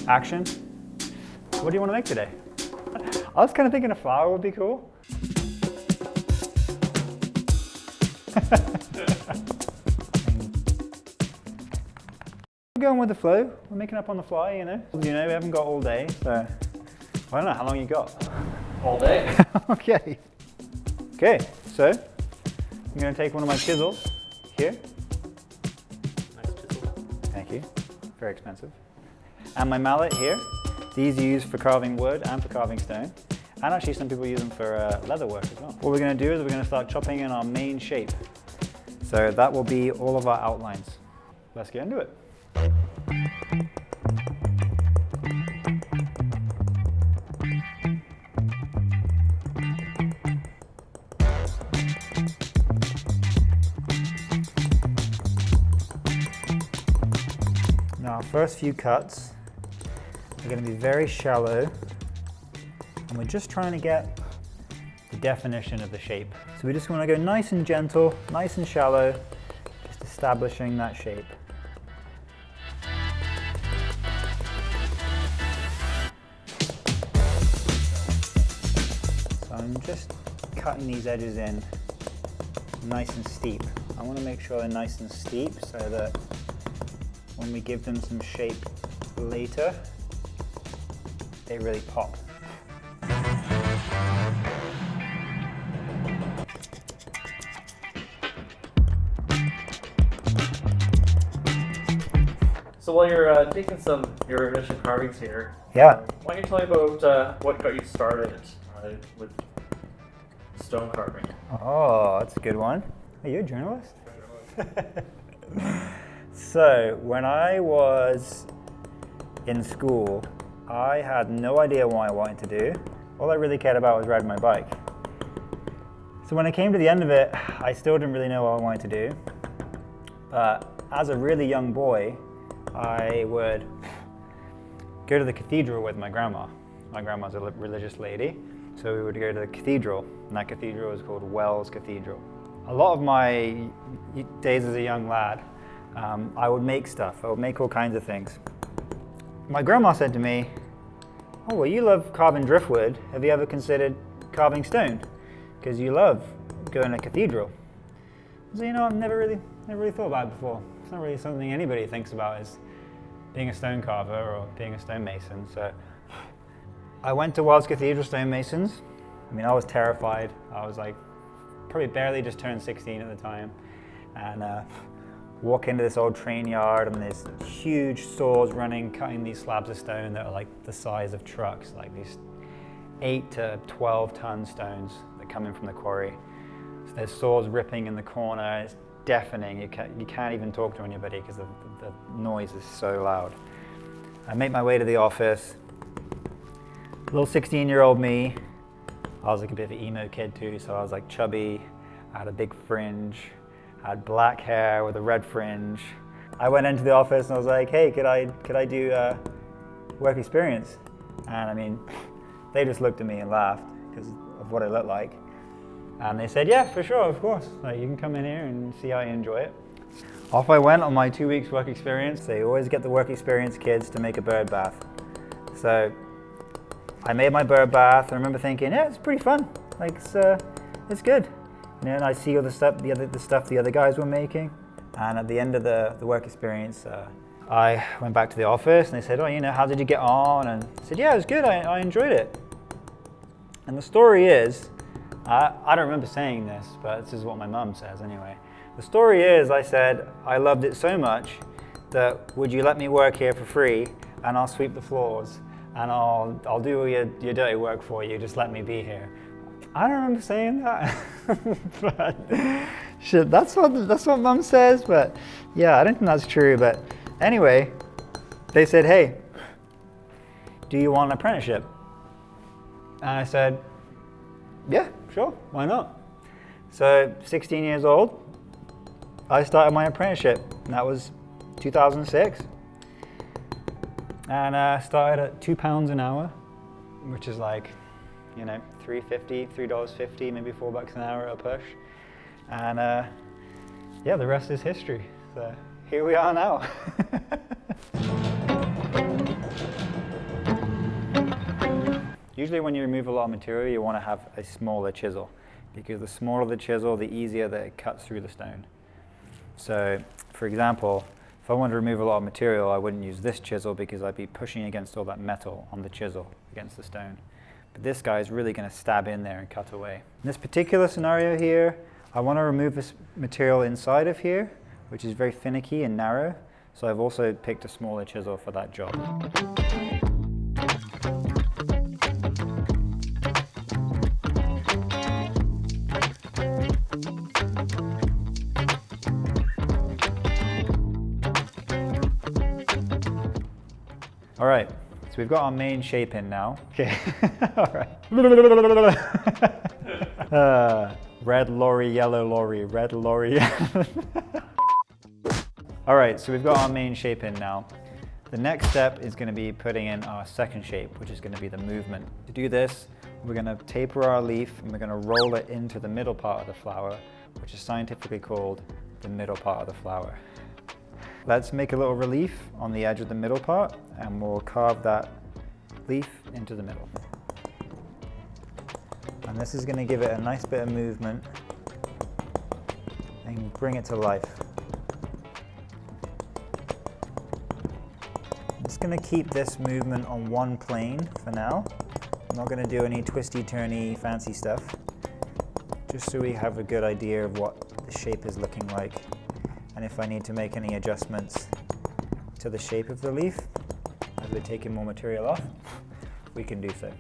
Action. What do you want to make today? I was kind of thinking a flower would be cool. We're going with the flow. We're making up on the fly, you know. We haven't got all day, so I don't know how long you got. All day. Okay. Okay, so I'm going to take one of my chisels here. Nice chisel. Thank you. Very expensive. And my mallet here. These are used for carving wood and for carving stone. And actually some people use them for leather work as well. What we're going to do is we're going to start chopping in our main shape. So that will be all of our outlines. Let's get into it. Now our first few cuts are going to be very shallow, and we're just trying to get the definition of the shape. So we just want to go nice and gentle, nice and shallow, just establishing that shape. So I'm just cutting these edges in nice and steep. I want to make sure they're nice and steep so that when we give them some shape later, they really pop. So while you're taking your initial carvings here, Yeah. why don't you tell me about what got you started with stone carving? Oh, that's a good one. Are you a journalist? So, when I was in school, I had no idea what I wanted to do. All I really cared about was riding my bike. So when I came to the end of it, I still didn't really know what I wanted to do. But as a really young boy, I would go to the cathedral with my grandma. My grandma's a religious lady, so we would go to the cathedral, and that cathedral is called Wells Cathedral. A lot of my days as a young lad, I would make stuff. I would make all kinds of things. My grandma said to me, "Oh, well, you love carving driftwood. Have you ever considered carving stone? Because you love going to a cathedral." So, I've never really thought about it before. It's not really something anybody thinks about as being a stone carver or being a stonemason. So I went to Wells Cathedral Stonemasons. I was terrified. I was like, probably barely just turned 16 at the time. And walk into this old train yard, and there's huge saws running, cutting these slabs of stone that are like the size of trucks, like these 8 to 12 ton stones that come in from the quarry. So there's saws ripping in the corner. It's deafening. You can't even talk to anybody because the noise is so loud. I make my way to the office. Little 16-year-old me. I was like a bit of an emo kid too, so I was like chubby. I had a big fringe. I had black hair with a red fringe. I went into the office and I was like, "Hey, could I do work experience?" And they just looked at me and laughed because of what I looked like. And they said, "Yeah, for sure, of course. Like, you can come in here and see how you enjoy it." Off I went on my 2 weeks work experience. They always get the work experience kids to make a bird bath. So I made my bird bath. I remember thinking, yeah, it's pretty fun. Like, it's good. And I see all the stuff the other guys were making. And at the end of the work experience, I went back to the office and they said, "Oh, how did you get on?" And I said, "Yeah, it was good. I enjoyed it." And the story is, I don't remember saying this, but this is what my mum says anyway. The story is, I said, "I loved it so much that would you let me work here for free, and I'll sweep the floors, and I'll do all your dirty work for you. Just let me be here." I don't remember saying that, but shit, that's what Mum says. But yeah, I don't think that's true. But anyway, they said, "Hey, do you want an apprenticeship?" And I said, "Yeah, sure, why not?" So 16 years old, I started my apprenticeship, and that was 2006. And I started at £2 an hour, which is like, $3.50, maybe $4 an hour at a push. And yeah, the rest is history. So here we are now. Usually when you remove a lot of material, you want to have a smaller chisel, because the smaller the chisel, the easier that it cuts through the stone. So, for example, if I wanted to remove a lot of material, I wouldn't use this chisel because I'd be pushing against all that metal on the chisel, against the stone. But this guy is really going to stab in there and cut away. In this particular scenario here, I want to remove this material inside of here, which is very finicky and narrow. So I've also picked a smaller chisel for that job. All right, so we've got our main shape in now. Okay, all right. Red lorry, yellow lorry, red lorry. All right, so we've got our main shape in now. The next step is going to be putting in our second shape, which is going to be the movement. To do this, we're going to taper our leaf and we're going to roll it into the middle part of the flower, which is scientifically called the middle part of the flower. Let's make a little relief on the edge of the middle part and we'll carve that leaf into the middle. And this is going to give it a nice bit of movement and bring it to life. I'm just going to keep this movement on one plane for now. I'm not going to do any twisty-turny fancy stuff, just so we have a good idea of what the shape is looking like. And if I need to make any adjustments to the shape of the leaf, as we're taking more material off, we can do so.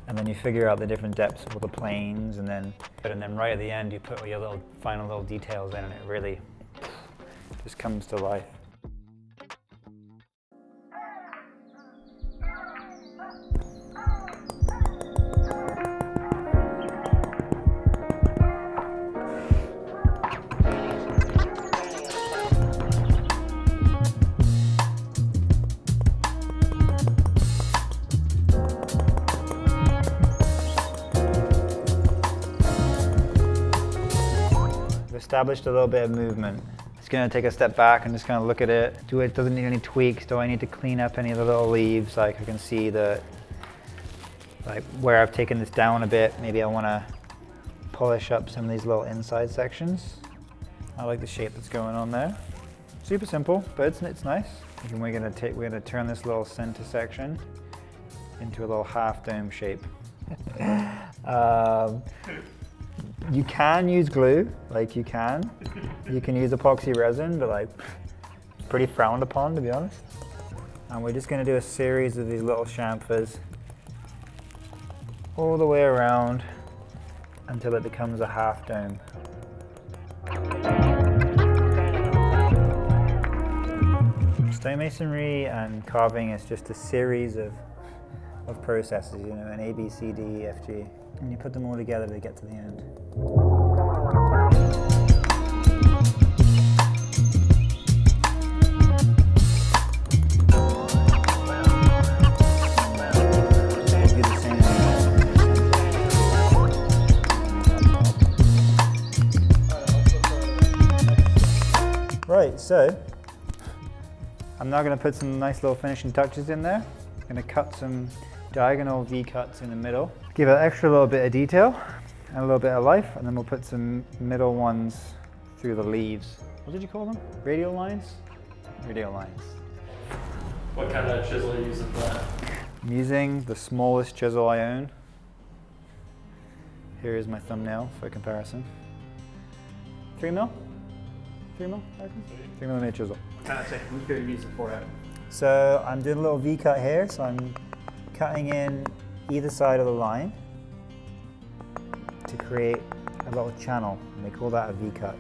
And then you figure out the different depths of all the planes, and then right at the end you put all your final little details in, and it really just comes to life. Established a little bit of movement. Just going to take a step back and just kind of look at it. Does it need any tweaks? Do I need to clean up any of the little leaves? Like I can see where I've taken this down a bit. Maybe I want to polish up some of these little inside sections. I like the shape that's going on there. Super simple, but it's nice. And we're going to turn this little center section into a little half dome shape. You can use glue, you can use epoxy resin, but it's pretty frowned upon, to be honest. And we're just going to do a series of these little chamfers all the way around until it becomes a half dome. Stonemasonry and carving is just a series of processes, an A, B, C, D, E, F, G. And you put them all together to get to the end. Right, so I'm now going to put some nice little finishing touches in there. I'm going to cut some diagonal V-cuts in the middle. Give it an extra little bit of detail and a little bit of life, and then we'll put some middle ones through the leaves. What did you call them? Radial lines? Radial lines. What kind of chisel are you using for that? I'm using the smallest chisel I own. Here is my thumbnail for comparison. 3 mil? 3 mil, I reckon? 3 millimeter chisel. What kind of technique are you using for it? So I'm doing a little V-cut here, so I'm cutting in either side of the line to create a little channel, and they call that a V-cut.